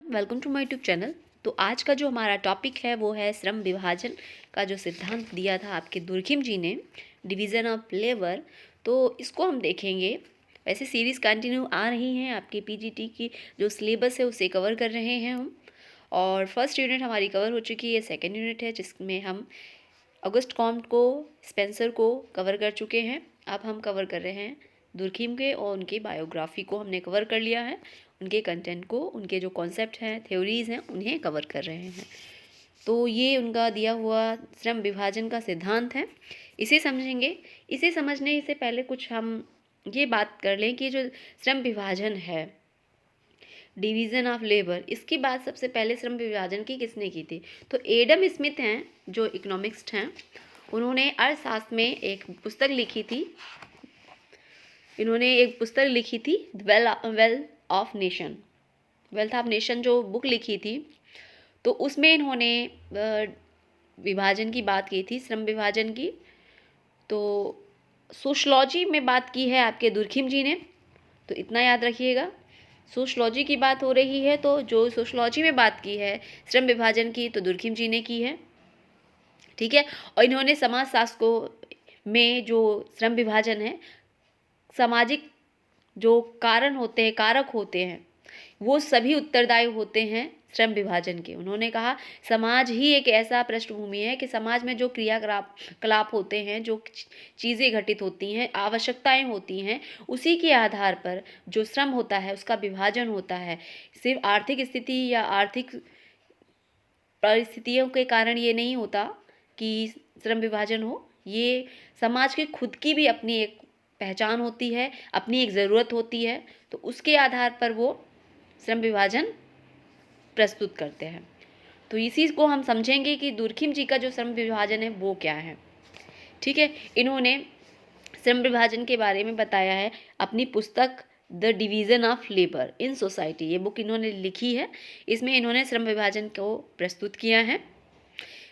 Welcome to my YouTube channel. तो आज का जो हमारा टॉपिक है वो है श्रम विभाजन का जो सिद्धांत दिया था आपके दुर्खिम जी ने, डिवीज़न ऑफ लेबर। तो इसको हम देखेंगे। वैसे सीरीज़ कंटिन्यू आ रही हैं, आपके पीजीटी की जो सिलेबस है उसे कवर कर रहे हैं हम। और फर्स्ट यूनिट हमारी कवर हो चुकी है, सेकेंड यूनिट है जिसमें हम ऑगस्ट कॉम्ट को, स्पेंसर को कवर कर चुके हैं। अब हम कवर कर रहे हैं दुर्खिम के, और उनकी बायोग्राफी को हमने कवर कर लिया है। उनके कंटेंट को, उनके जो कॉन्सेप्ट हैं, थ्योरीज़ हैं, उन्हें कवर कर रहे हैं। तो ये उनका दिया हुआ श्रम विभाजन का सिद्धांत है, इसे समझेंगे। इसे समझने से पहले कुछ हम ये बात कर लें कि जो श्रम विभाजन है, डिवीज़न ऑफ लेबर, इसकी बात सबसे पहले श्रम विभाजन की किसने की थी? तो एडम स्मिथ हैं, जो इकोनॉमिस्ट हैं। उन्होंने अर्थशास्त्र में एक पुस्तक लिखी थी। इन्होंने एक पुस्तक लिखी थी, wealth of nation, wealth of nation जो बुक लिखी थी, तो उसमें इन्होंने विभाजन की बात की थी, श्रम विभाजन की। तो सोशलॉजी में बात की है आपके दुर्खिम जी ने, तो इतना याद रखिएगा। सोशलॉजी की बात हो रही है, तो जो सोशलॉजी में बात की है श्रम विभाजन की, तो दुर्खिम जी ने की है, ठीक है। और इन्होंने समाजशास्त्र को में जो श्रम विभाजन है, सामाजिक जो कारण होते हैं, कारक होते हैं, वो सभी उत्तरदायी होते हैं श्रम विभाजन के। उन्होंने कहा समाज ही एक ऐसा पृष्ठभूमि है कि समाज में जो क्रियाकलाप होते हैं, जो चीज़ें घटित होती हैं, आवश्यकताएं होती हैं, उसी के आधार पर जो श्रम होता है उसका विभाजन होता है। सिर्फ आर्थिक स्थिति या आर्थिक परिस्थितियों के कारण ये नहीं होता कि श्रम विभाजन हो। ये समाज की खुद की भी अपनी एक पहचान होती है, अपनी एक ज़रूरत होती है, तो उसके आधार पर वो श्रम विभाजन प्रस्तुत करते हैं। तो इसी को हम समझेंगे कि दुर्खिम जी का जो श्रम विभाजन है वो क्या है, ठीक है। इन्होंने श्रम विभाजन के बारे में बताया है अपनी पुस्तक the division of labour in society, ये बुक इन्होंने लिखी है। इसमें इन्होंने श्रम विभाजन को प्रस्तुत किया है।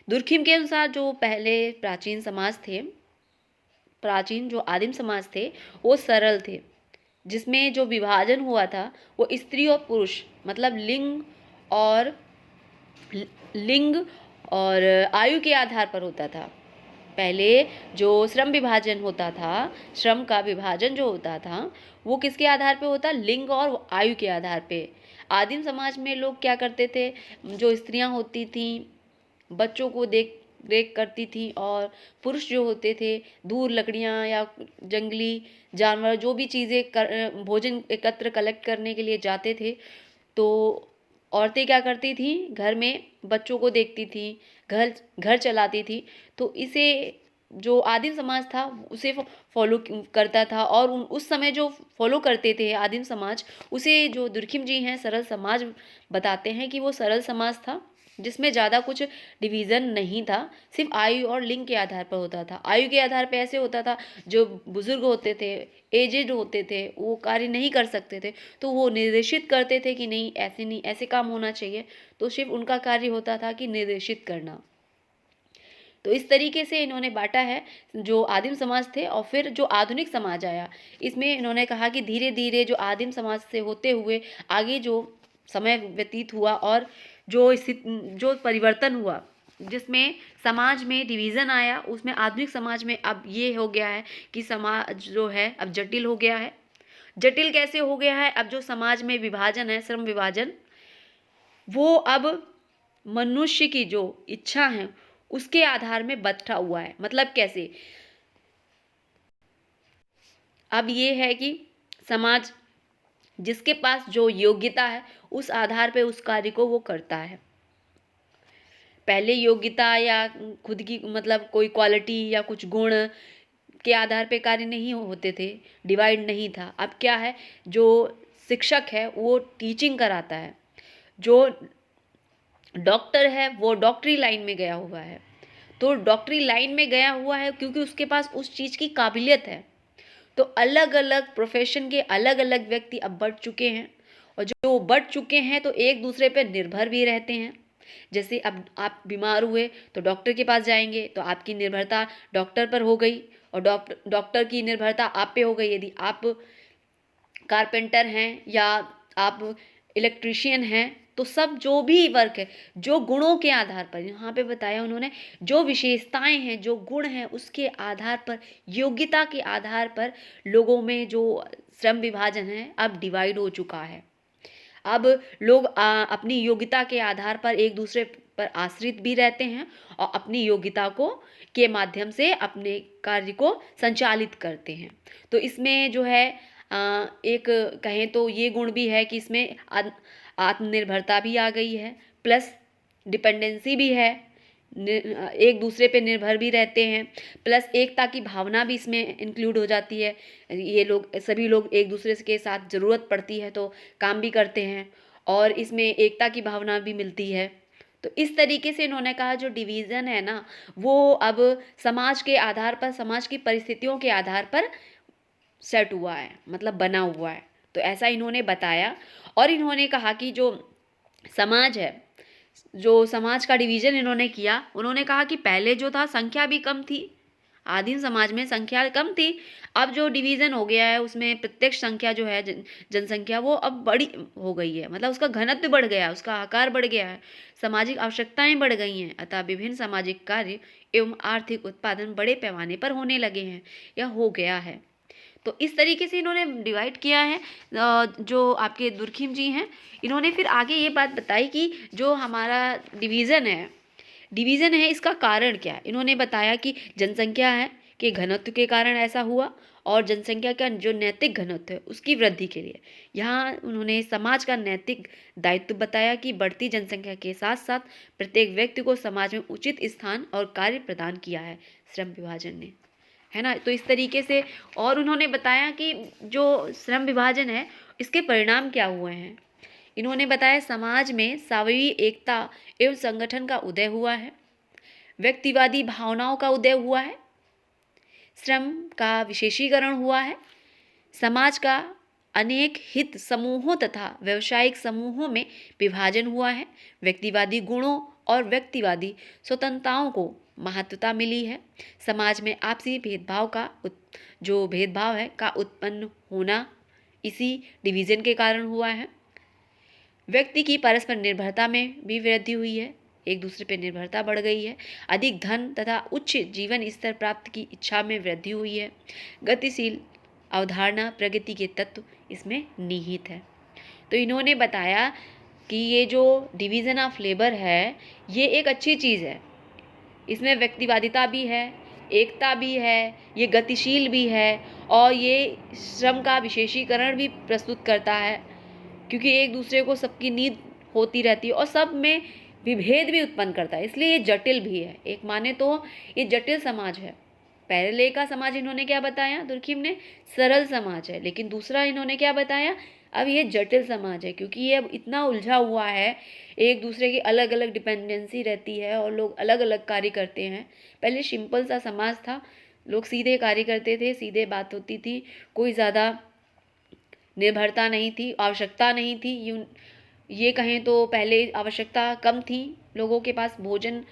दुर्खिम के अनुसार जो पहले प्राचीन समाज थे, प्राचीन जो आदिम समाज थे, वो सरल थे, जिसमें जो विभाजन हुआ था वो स्त्री और पुरुष, मतलब लिंग और आयु के आधार पर होता था। पहले जो श्रम विभाजन होता था, श्रम का विभाजन जो होता था, वो किसके आधार पे होता? लिंग और आयु के आधार पे। आदिम समाज में लोग क्या करते थे, जो स्त्रियां होती थीं बच्चों को देख रेख करती थी, और पुरुष जो होते थे दूर लकड़ियाँ या जंगली जानवर, जो भी चीज़ें भोजन एकत्र कलेक्ट करने के लिए जाते थे, तो औरतें क्या करती थी, घर में बच्चों को देखती थी, घर घर चलाती थी। तो इसे जो आदिम समाज था उसे फॉलो करता था, और उस समय जो फॉलो करते थे आदिम समाज, उसे जो दुर्खिम जी हैं सरल समाज बताते हैं कि वो सरल समाज था, जिसमें ज़्यादा कुछ डिवीज़न नहीं था, सिर्फ आयु और लिंग के आधार पर होता था। आयु के आधार पर ऐसे होता था, जो बुजुर्ग होते थे, एजेड होते थे, वो कार्य नहीं कर सकते थे, तो वो निर्देशित करते थे कि नहीं, ऐसे नहीं, ऐसे काम होना चाहिए। तो सिर्फ उनका कार्य होता था कि निर्देशित करना। तो इस तरीके से इन्होंने बांटा है जो आदिम समाज थे। और फिर जो आधुनिक समाज आया, इसमें इन्होंने कहा कि धीरे धीरे जो आदिम समाज से होते हुए आगे जो समय व्यतीत हुआ, और जो परिवर्तन हुआ, जिसमें समाज में डिवीज़न आया, उसमें आधुनिक समाज में अब ये हो गया है कि समाज जो है अब जटिल हो गया है। जटिल कैसे हो गया है? अब जो समाज में विभाजन है, श्रम विभाजन, वो अब मनुष्य की जो इच्छा है उसके आधार में बंटा हुआ है। मतलब कैसे? अब ये है कि समाज जिसके पास जो योग्यता है उस आधार पे उस कार्य को वो करता है। पहले योग्यता या खुद की मतलब कोई क्वालिटी या कुछ गुण के आधार पे कार्य नहीं होते थे, डिवाइड नहीं था। अब क्या है, जो शिक्षक है वो टीचिंग कराता है, जो डॉक्टर है वो डॉक्टरी लाइन में गया हुआ है। तो डॉक्टरी लाइन में गया हुआ है क्योंकि उसके पास उस चीज़ की काबिलियत है। तो अलग अलग प्रोफेशन के अलग अलग व्यक्ति अब बढ़ चुके हैं, और जो बढ़ चुके हैं तो एक दूसरे पर निर्भर भी रहते हैं। जैसे अब आप बीमार हुए तो डॉक्टर के पास जाएंगे, तो आपकी निर्भरता डॉक्टर पर हो गई, और डॉक्टर की निर्भरता आप पे हो गई। यदि आप कारपेंटर हैं या आप इलेक्ट्रीशियन हैं, तो सब जो भी वर्क है, जो गुणों के आधार पर, यहाँ पे बताया उन्होंने, जो विशेषताएं हैं, जो गुण हैं, उसके आधार पर, योग्यता के आधार पर लोगों में जो श्रम विभाजन है अब डिवाइड हो चुका है। अब लोग अपनी योग्यता के आधार पर एक दूसरे पर आश्रित भी रहते हैं और अपनी योग्यता को के माध्यम से अपने कार्य को संचालित करते हैं। तो इसमें जो है एक कहें तो ये गुण भी है कि इसमें आत्मनिर्भरता भी आ गई है, प्लस डिपेंडेंसी भी है, एक दूसरे पे निर्भर भी रहते हैं, प्लस एकता की भावना भी इसमें इंक्लूड हो जाती है। ये लोग सभी लोग एक दूसरे के साथ ज़रूरत पड़ती है तो काम भी करते हैं और इसमें एकता की भावना भी मिलती है। तो इस तरीके से इन्होंने कहा जो डिवीज़न है ना, वो अब समाज के आधार पर, समाज की परिस्थितियों के आधार पर सेट हुआ है, मतलब बना हुआ है। तो ऐसा इन्होंने बताया और इन्होंने कहा कि जो समाज है, जो समाज का डिवीज़न इन्होंने किया, उन्होंने कहा कि पहले जो था संख्या भी कम थी, आदिम समाज में संख्या कम थी, अब जो डिवीज़न हो गया है उसमें प्रत्यक्ष संख्या जो है जनसंख्या वो अब बड़ी हो गई है, मतलब उसका घनत्व बढ़ गया, उसका आकार बढ़ गया है, सामाजिक आवश्यकताएं बढ़ गई हैं, अतः विभिन्न सामाजिक कार्य एवं आर्थिक उत्पादन बड़े पैमाने पर होने लगे हैं या हो गया है। तो इस तरीके से इन्होंने डिवाइड किया है। जो आपके दुर्खिम जी हैं, इन्होंने फिर आगे ये बात बताई कि जो हमारा डिवीज़न है इसका कारण क्या है। इन्होंने बताया कि जनसंख्या है के घनत्व के कारण ऐसा हुआ और जनसंख्या का जो नैतिक घनत्व है उसकी वृद्धि के लिए यहाँ उन्होंने समाज का नैतिक दायित्व बताया कि बढ़ती जनसंख्या के साथ साथ प्रत्येक व्यक्ति को समाज में उचित स्थान और कार्य प्रदान किया है श्रम विभाजन ने, है ना। तो इस तरीके से और उन्होंने बताया कि जो श्रम विभाजन है इसके परिणाम क्या हुए हैं। इन्होंने बताया समाज में सामूहिक एकता एवं संगठन का उदय हुआ है, व्यक्तिवादी भावनाओं का उदय हुआ है, श्रम का विशेषीकरण हुआ है, समाज का अनेक हित समूहों तथा व्यावसायिक समूहों में विभाजन हुआ है, व्यक्तिवादी गुणों और व्यक्तिवादी स्वतंत्रताओं को महत्वता मिली है, समाज में आपसी भेदभाव का जो भेदभाव है का उत्पन्न होना इसी डिवीज़न के कारण हुआ है, व्यक्ति की परस्पर निर्भरता में भी वृद्धि हुई है, एक दूसरे पर निर्भरता बढ़ गई है, अधिक धन तथा उच्च जीवन स्तर प्राप्त की इच्छा में वृद्धि हुई है, गतिशील अवधारणा प्रगति के तत्व इसमें निहित है। तो इन्होंने बताया कि ये जो डिवीज़न ऑफ लेबर है ये एक अच्छी चीज़ है, इसमें व्यक्तिवादिता भी है, एकता भी है, ये गतिशील भी है और ये श्रम का विशेषीकरण भी प्रस्तुत करता है, क्योंकि एक दूसरे को सबकी नीड होती रहती है और सब में विभेद भी उत्पन्न करता है, इसलिए ये जटिल भी है। एक माने तो ये जटिल समाज है। पहले का समाज इन्होंने क्या बताया दुर्खिम ने, सरल समाज है, लेकिन दूसरा इन्होंने क्या बताया, अब ये जटिल समाज है, क्योंकि ये अब इतना उलझा हुआ है, एक दूसरे की अलग अलग डिपेंडेंसी रहती है और लोग अलग अलग कार्य करते हैं। पहले सिंपल सा समाज था, लोग सीधे कार्य करते थे, सीधे बात होती थी, कोई ज़्यादा निर्भरता नहीं थी, आवश्यकता नहीं थी। ये कहें तो पहले आवश्यकता कम थी, लोगों के पास भोजन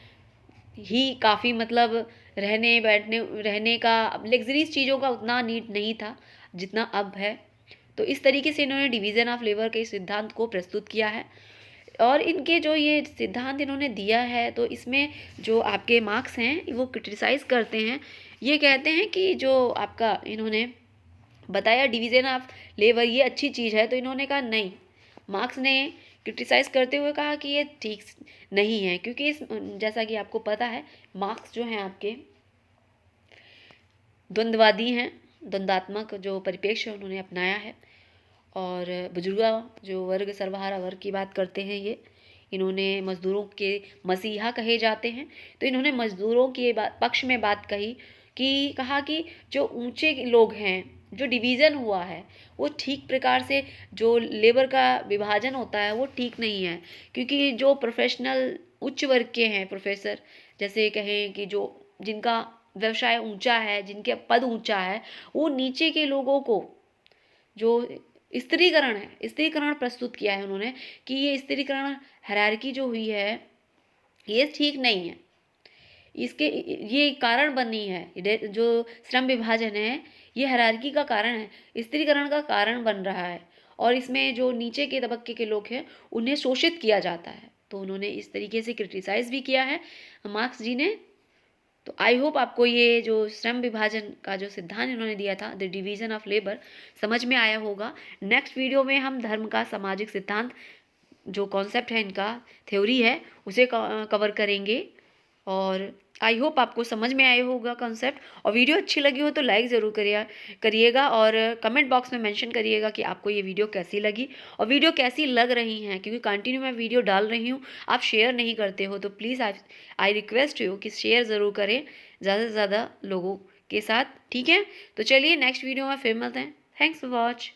ही काफ़ी, मतलब रहने का लग्जरीज चीज़ों का उतना नीड नहीं था जितना अब है। तो इस तरीके से इन्होंने डिवीज़न ऑफ लेबर के सिद्धांत को प्रस्तुत किया है और इनके जो ये सिद्धांत इन्होंने दिया है तो इसमें जो आपके मार्क्स हैं वो क्रिटिसाइज़ करते हैं, ये कहते हैं कि जो आपका इन्होंने बताया डिवीज़न ऑफ लेबर ये अच्छी चीज़ है, तो इन्होंने कहा नहीं, मार्क्स ने क्रिटिसाइज़ करते हुए कहा कि ये ठीक नहीं है, क्योंकि जैसा कि आपको पता है मार्क्स जो हैं आपके द्वंद्ववादी हैं, द्वंद्वात्मक जो परिप्रेक्ष्य उन्होंने अपनाया है और बुजुर्गा जो वर्ग सर्वहारा वर्ग की बात करते हैं, ये इन्होंने मज़दूरों के मसीहा कहे जाते हैं, तो इन्होंने मज़दूरों के पक्ष में बात कही कि कहा कि जो ऊंचे लोग हैं, जो डिवीज़न हुआ है वो ठीक प्रकार से जो लेबर का विभाजन होता है वो ठीक नहीं है, क्योंकि जो प्रोफेशनल उच्च वर्ग के हैं, प्रोफेसर जैसे कहें कि जो जिनका व्यवसाय ऊंचा है, जिनके पद ऊंचा है, वो नीचे के लोगों को जो स्त्रीकरण है, स्त्रीकरण प्रस्तुत किया है उन्होंने कि ये स्त्रीकरण हायरार्की जो हुई है ये ठीक नहीं है, इसके ये कारण बनी है, जो श्रम विभाजन है ये हायरार्की का कारण है, स्त्रीकरण का कारण बन रहा है और इसमें जो नीचे के तबके के लोग हैं उन्हें शोषित किया जाता है। तो उन्होंने इस तरीके से क्रिटिसाइज़ भी किया है मार्क्स जी ने। तो आई होप आपको ये जो श्रम विभाजन का जो सिद्धांत इन्होंने दिया था, द डिवीजन ऑफ लेबर, समझ में आया होगा। नेक्स्ट वीडियो में हम धर्म का सामाजिक सिद्धांत जो कॉन्सेप्ट है इनका, थ्योरी है, उसे कवर करेंगे। और आई होप आपको समझ में आया होगा कॉन्सेप्ट। और वीडियो अच्छी लगी हो तो लाइक ज़रूर करिएगा और कमेंट बॉक्स में मेंशन करिएगा कि आपको ये वीडियो कैसी लगी और वीडियो कैसी लग रही हैं, क्योंकि कंटिन्यू मैं वीडियो डाल रही हूँ, आप शेयर नहीं करते हो। तो प्लीज़ आई रिक्वेस्ट यू कि शेयर ज़रूर करें ज़्यादा से ज़्यादा लोगों के साथ, ठीक है। तो चलिए नेक्स्ट वीडियो में फिर मिलते हैं। Thanks for watch.